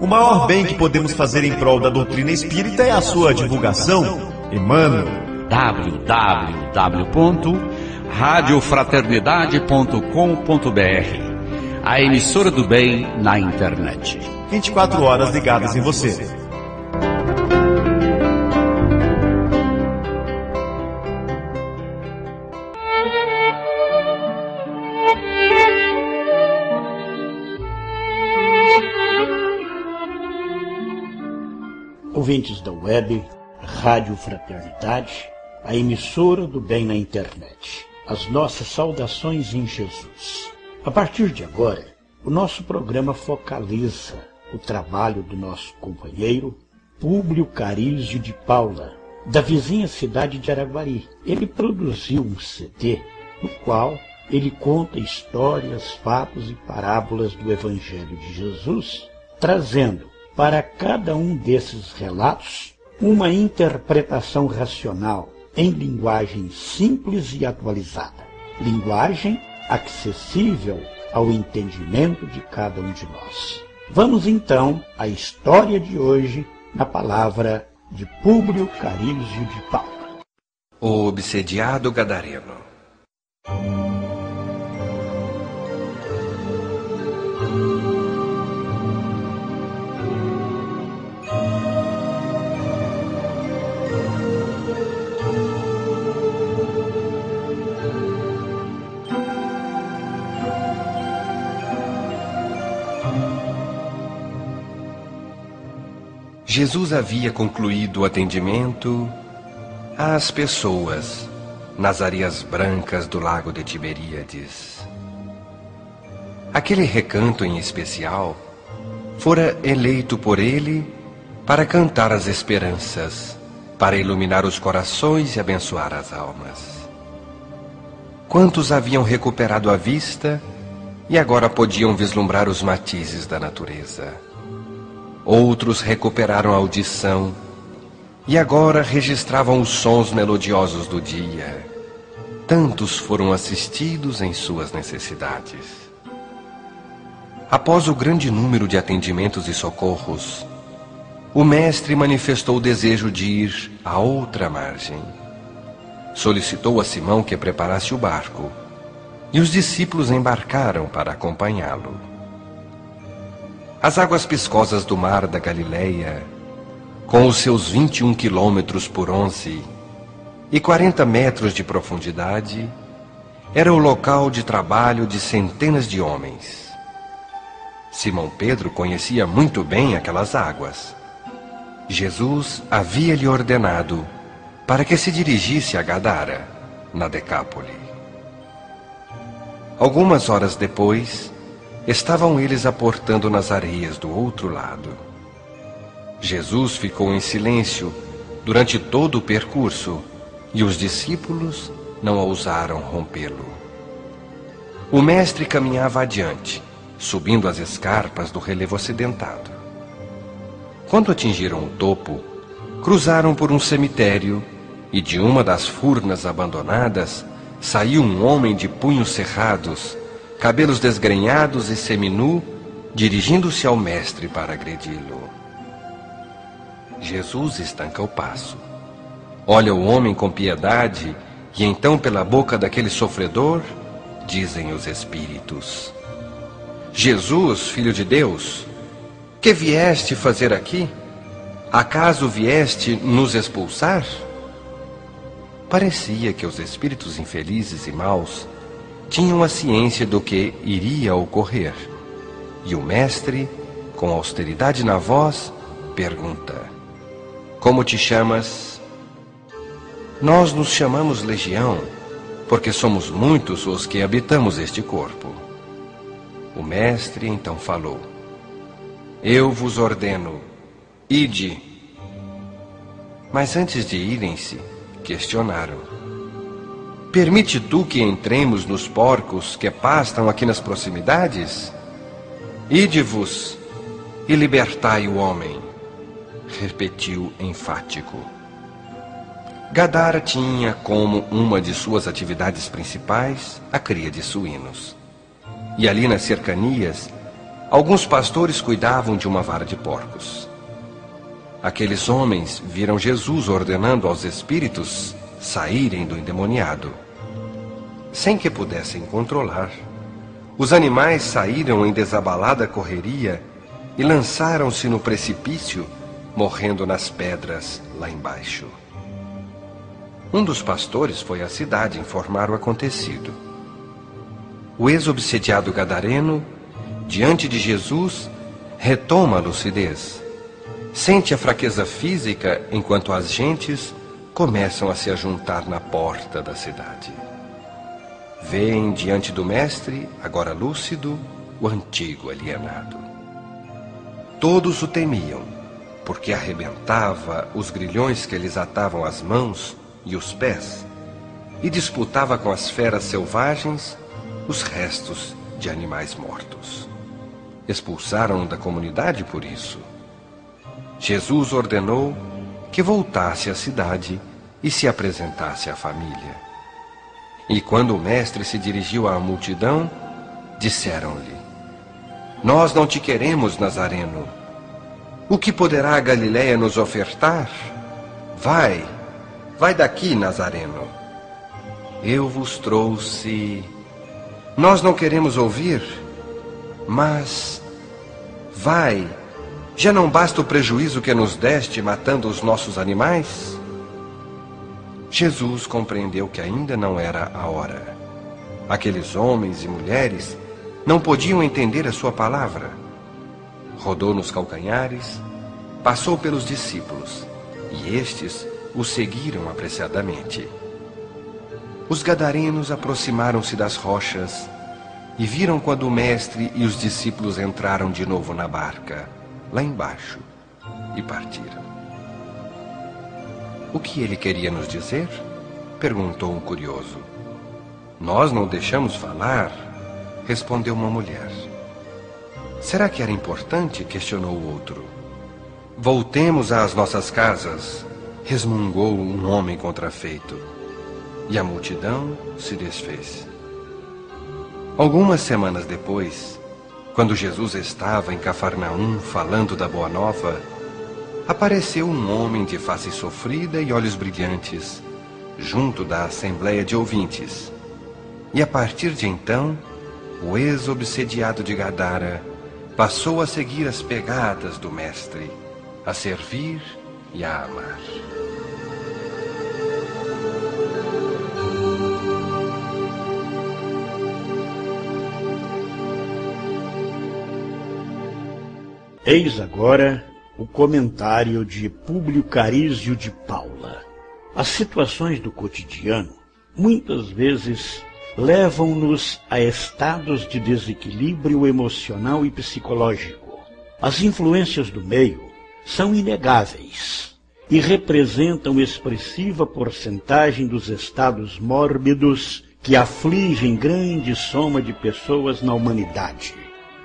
O maior bem que podemos fazer em prol da doutrina espírita é a sua divulgação. Emmanuel. www.radiofraternidade.com.br, a emissora do bem na internet. 24 horas ligadas em você. Ouvintes da web, Rádio Fraternidade, a emissora do bem na internet. As nossas saudações em Jesus. A partir de agora, o nosso programa focaliza o trabalho do nosso companheiro Públio Carísio de Paula, da vizinha cidade de Araguari. Ele produziu um CD no qual ele conta histórias, fatos e parábolas do Evangelho de Jesus, trazendo para cada um desses relatos uma interpretação racional em linguagem simples e atualizada, linguagem acessível ao entendimento de cada um de nós. Vamos então à história de hoje na palavra de Públio Carísio de Paula. O obsediado gadareno. Jesus havia concluído o atendimento às pessoas nas areias brancas do lago de Tiberíades. Aquele recanto em especial fora eleito por ele para cantar as esperanças, para iluminar os corações e abençoar as almas. Quantos haviam recuperado a vista e agora podiam vislumbrar os matizes da natureza? Outros recuperaram a audição e agora registravam os sons melodiosos do dia. Tantos foram assistidos em suas necessidades. Após o grande número de atendimentos e socorros, o mestre manifestou o desejo de ir à outra margem. Solicitou a Simão que preparasse o barco, e os discípulos embarcaram para acompanhá-lo. As águas piscosas do mar da Galileia, com os seus 21 quilômetros por 11 e 40 metros de profundidade, era o local de trabalho de centenas de homens. Simão Pedro conhecia muito bem aquelas águas. Jesus havia-lhe ordenado para que se dirigisse a Gadara, na Decápole. Algumas horas depois, estavam eles aportando nas areias do outro lado. Jesus ficou em silêncio durante todo o percurso e os discípulos não ousaram rompê-lo. O mestre caminhava adiante, subindo as escarpas do relevo acidentado. Quando atingiram o topo, cruzaram por um cemitério e de uma das furnas abandonadas saiu um homem de punhos cerrados, cabelos desgrenhados e seminu, dirigindo-se ao mestre para agredi-lo. Jesus estanca o passo. Olha o homem com piedade e então pela boca daquele sofredor, dizem os espíritos: Jesus, Filho de Deus, que vieste fazer aqui? Acaso vieste nos expulsar? Parecia que os espíritos infelizes e maus tinham a ciência do que iria ocorrer. E o mestre, com austeridade na voz, pergunta: Como te chamas? Nós nos chamamos Legião, porque somos muitos os que habitamos este corpo. O mestre então falou: Eu vos ordeno, ide. Mas antes de irem-se, questionaram: Permite tu que entremos nos porcos que pastam aqui nas proximidades? Ide-vos e libertai o homem, repetiu enfático. Gadara tinha como uma de suas atividades principais a cria de suínos. E ali nas cercanias, alguns pastores cuidavam de uma vara de porcos. Aqueles homens viram Jesus ordenando aos espíritos saírem do endemoniado. Sem que pudessem controlar, os animais saíram em desabalada correria e lançaram-se no precipício, morrendo nas pedras lá embaixo. Um dos pastores foi à cidade informar o acontecido. O ex-obsediado gadareno, diante de Jesus, retoma a lucidez. Sente a fraqueza física enquanto as gentes começam a se ajuntar na porta da cidade. Vêem diante do mestre, agora lúcido, o antigo alienado. Todos o temiam, porque arrebentava os grilhões que lhes atavam as mãos e os pés, e disputava com as feras selvagens os restos de animais mortos. Expulsaram-no da comunidade por isso. Jesus ordenou que voltasse à cidade e se apresentasse à família. E quando o mestre se dirigiu à multidão, disseram-lhe: Nós não te queremos, Nazareno. O que poderá a Galileia nos ofertar? Vai daqui, Nazareno. Eu vos trouxe. Nós não queremos ouvir, mas vai. Já não basta o prejuízo que nos deste matando os nossos animais? Jesus compreendeu que ainda não era a hora. Aqueles homens e mulheres não podiam entender a sua palavra. Rodou nos calcanhares, passou pelos discípulos, e estes o seguiram apreciadamente. Os gadarenos aproximaram-se das rochas e viram quando o mestre e os discípulos entraram de novo na barca, lá embaixo, e partiram. O que ele queria nos dizer? Perguntou um curioso. Nós não deixamos falar, respondeu uma mulher. Será que era importante? Questionou o outro. Voltemos às nossas casas, resmungou um homem contrafeito. E a multidão se desfez. Algumas semanas depois, quando Jesus estava em Cafarnaum falando da Boa Nova, apareceu um homem de face sofrida e olhos brilhantes, junto da assembleia de ouvintes. E a partir de então, o ex-obsediado de Gadara passou a seguir as pegadas do Mestre, a servir e a amar. Eis agora o comentário de Públio Carísio de Paula. As situações do cotidiano muitas vezes levam-nos a estados de desequilíbrio emocional e psicológico. As influências do meio são inegáveis e representam expressiva porcentagem dos estados mórbidos que afligem grande soma de pessoas na humanidade.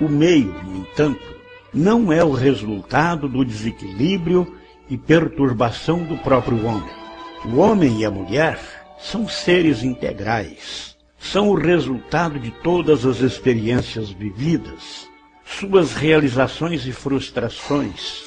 O meio, no entanto, não é o resultado do desequilíbrio e perturbação do próprio homem. O homem e a mulher são seres integrais, são o resultado de todas as experiências vividas, suas realizações e frustrações,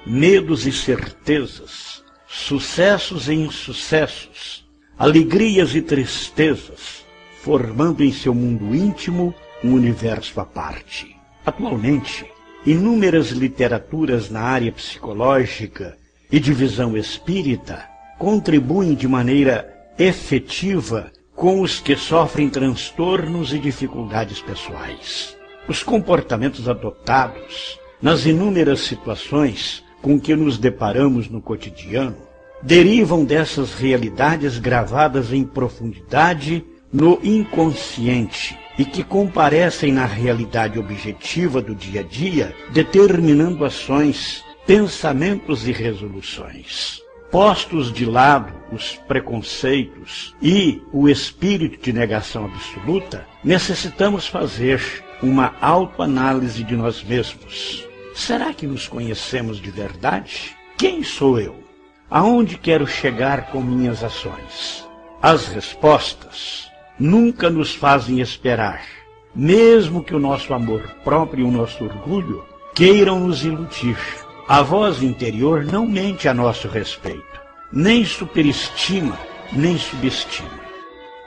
medos e certezas, sucessos e insucessos, alegrias e tristezas, formando em seu mundo íntimo um universo à parte. Atualmente, inúmeras literaturas na área psicológica e de visão espírita contribuem de maneira efetiva com os que sofrem transtornos e dificuldades pessoais. Os comportamentos adotados nas inúmeras situações com que nos deparamos no cotidiano derivam dessas realidades gravadas em profundidade no inconsciente e que comparecem na realidade objetiva do dia a dia, determinando ações, pensamentos e resoluções. Postos de lado os preconceitos e o espírito de negação absoluta, necessitamos fazer uma autoanálise de nós mesmos. Será que nos conhecemos de verdade? Quem sou eu? Aonde quero chegar com minhas ações? As respostas nunca nos fazem esperar, mesmo que o nosso amor próprio e o nosso orgulho queiram nos iludir. A voz interior não mente a nosso respeito, nem superestima, nem subestima.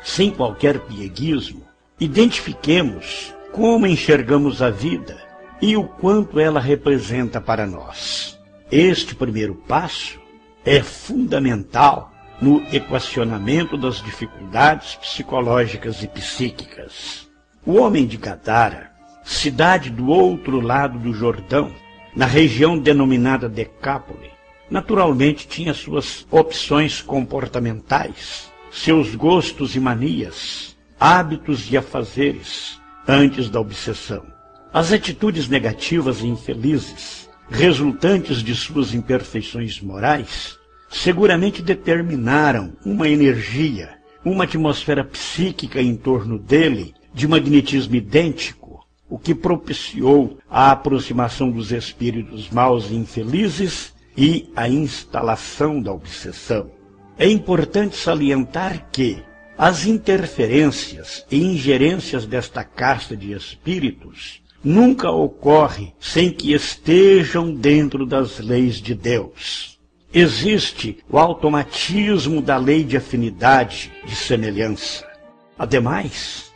Sem qualquer pieguismo, identifiquemos como enxergamos a vida e o quanto ela representa para nós. Este primeiro passo é fundamental no equacionamento das dificuldades psicológicas e psíquicas. O homem de Gadara, cidade do outro lado do Jordão, na região denominada Decápole, naturalmente tinha suas opções comportamentais, seus gostos e manias, hábitos e afazeres, antes da obsessão. As atitudes negativas e infelizes, resultantes de suas imperfeições morais, seguramente determinaram uma energia, uma atmosfera psíquica em torno dele, de magnetismo idêntico, o que propiciou a aproximação dos espíritos maus e infelizes e a instalação da obsessão. É importante salientar que as interferências e ingerências desta casta de espíritos nunca ocorrem sem que estejam dentro das leis de Deus. Existe o automatismo da lei de afinidade, de semelhança. Ademais,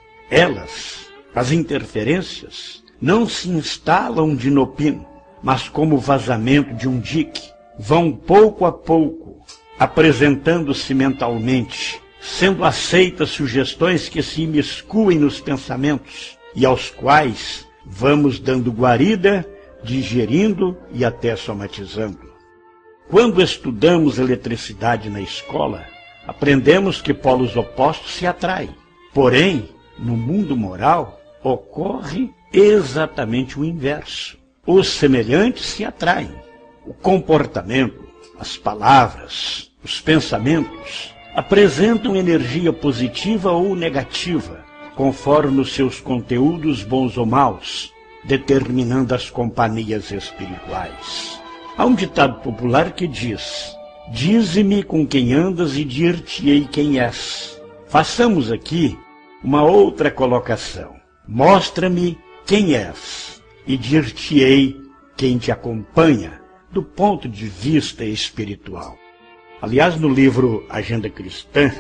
as interferências, não se instalam de inopino, mas como vazamento de um dique, vão pouco a pouco, apresentando-se mentalmente, sendo aceitas sugestões que se imiscuem nos pensamentos e aos quais vamos dando guarida, digerindo e até somatizando. Quando estudamos eletricidade na escola, aprendemos que polos opostos se atraem. Porém, no mundo moral, ocorre exatamente o inverso. Os semelhantes se atraem. O comportamento, as palavras, os pensamentos apresentam energia positiva ou negativa, conforme os seus conteúdos bons ou maus, determinando as companhias espirituais. Há um ditado popular que diz: dize-me com quem andas e dir-te-ei quem és. Façamos aqui uma outra colocação. Mostra-me quem és e dir-te-ei quem te acompanha do ponto de vista espiritual. Aliás, no livro Agenda Cristã,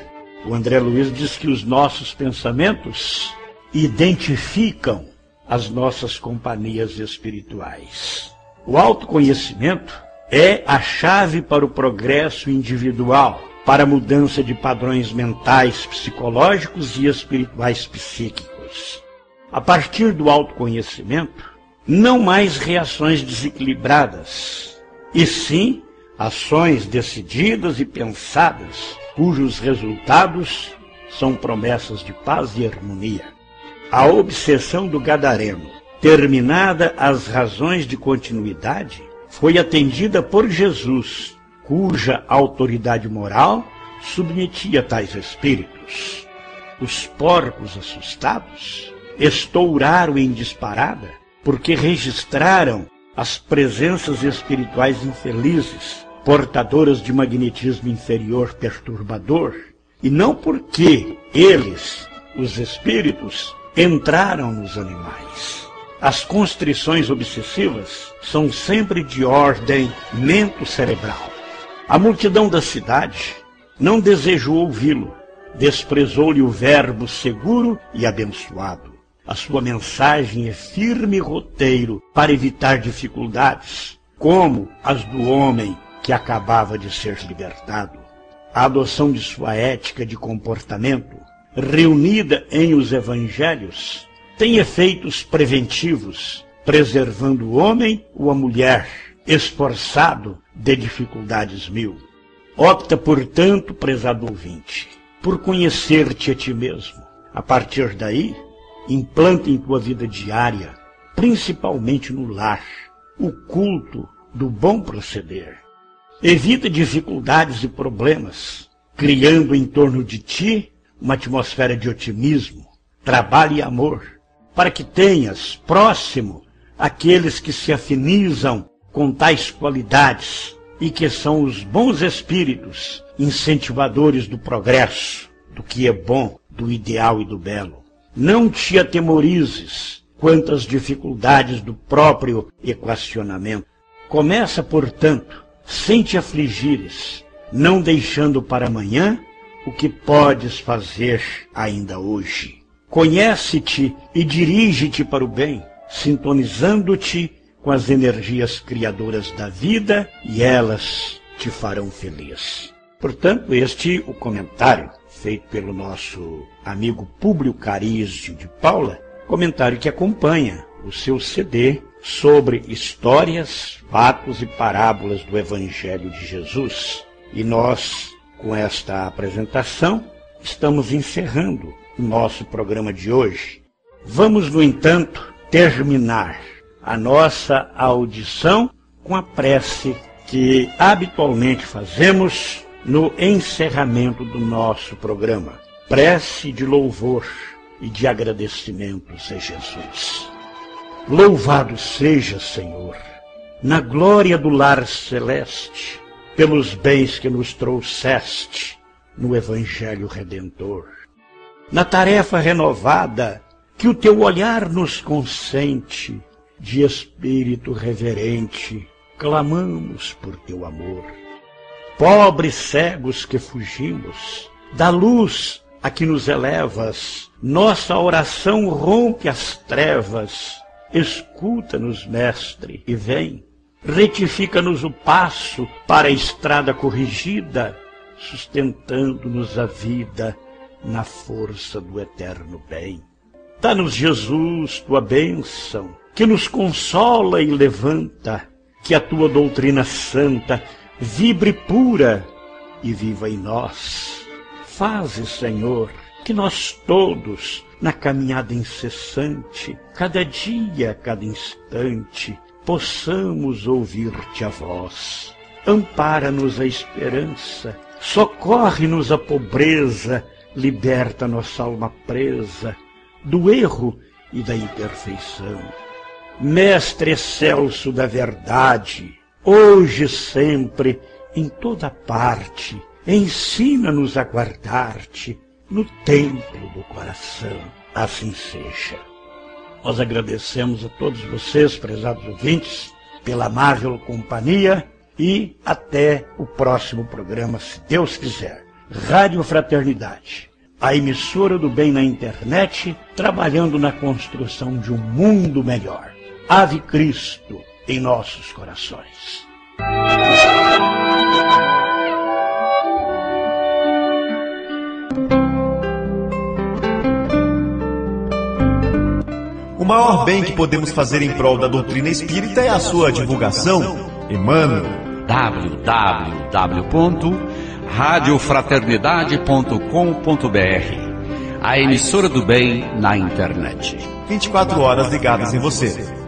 o André Luiz diz que os nossos pensamentos identificam as nossas companhias espirituais. O autoconhecimento é a chave para o progresso individual, para a mudança de padrões mentais, psicológicos e espirituais psíquicos. A partir do autoconhecimento, não mais reações desequilibradas, e sim ações decididas e pensadas, cujos resultados são promessas de paz e harmonia. A obsessão do gadareno, terminada as razões de continuidade, foi atendida por Jesus, cuja autoridade moral submetia tais espíritos. Os porcos assustados estouraram em disparada porque registraram as presenças espirituais infelizes, portadoras de magnetismo inferior perturbador, e não porque eles, os espíritos, entraram nos animais. As constrições obsessivas são sempre de ordem mento-cerebral. A multidão da cidade não desejou ouvi-lo, desprezou-lhe o verbo seguro e abençoado. A sua mensagem é firme roteiro para evitar dificuldades, como as do homem que acabava de ser libertado. A adoção de sua ética de comportamento, reunida em os evangelhos, tem efeitos preventivos, preservando o homem ou a mulher, esforçado de dificuldades mil. Opta, portanto, prezado ouvinte, por conhecer-te a ti mesmo. A partir daí, implanta em tua vida diária, principalmente no lar, o culto do bom proceder. Evita dificuldades e problemas, criando em torno de ti uma atmosfera de otimismo, trabalho e amor, para que tenhas próximo aqueles que se afinizam com tais qualidades e que são os bons espíritos, incentivadores do progresso, do que é bom, do ideal e do belo. Não te atemorizes quanto às dificuldades do próprio equacionamento. Começa, portanto, sem te afligires, não deixando para amanhã o que podes fazer ainda hoje. Conhece-te e dirige-te para o bem, sintonizando-te com as energias criadoras da vida, e elas te farão feliz. Portanto, o comentário feito pelo nosso amigo Públio Carísio de Paula, comentário que acompanha o seu CD sobre histórias, fatos e parábolas do Evangelho de Jesus. E nós, com esta apresentação, estamos encerrando o nosso programa de hoje. Vamos, no entanto, terminar a nossa audição com a prece que habitualmente fazemos no encerramento do nosso programa. Prece de louvor e de agradecimentos a Jesus. Louvado seja, Senhor, na glória do lar celeste, pelos bens que nos trouxeste no Evangelho Redentor. Na tarefa renovada que o teu olhar nos consente, de espírito reverente, clamamos por teu amor. Pobres cegos que fugimos, da luz a que nos elevas, nossa oração rompe as trevas. Escuta-nos, Mestre, e vem. Retifica-nos o passo para a estrada corrigida, sustentando-nos a vida na força do eterno bem. Dá-nos, Jesus, tua bênção, que nos consola e levanta, que a tua doutrina santa vibre pura e viva em nós. Faze, Senhor, que nós todos, na caminhada incessante, cada dia, cada instante, possamos ouvir-te a voz. Ampara-nos a esperança, socorre-nos a pobreza, liberta nossa alma presa do erro e da imperfeição. Mestre excelso da verdade, hoje e sempre, em toda parte, ensina-nos a guardar-te no templo do coração. Assim seja. Nós agradecemos a todos vocês, prezados ouvintes, pela amável companhia e até o próximo programa, se Deus quiser. Rádio Fraternidade, a emissora do bem na internet, trabalhando na construção de um mundo melhor. Ave Cristo em nossos corações. O maior bem que podemos fazer em prol da doutrina espírita é a sua divulgação. Emmanuel. www.radiofraternidade.com.br, a emissora do bem na internet. 24 horas ligadas em você.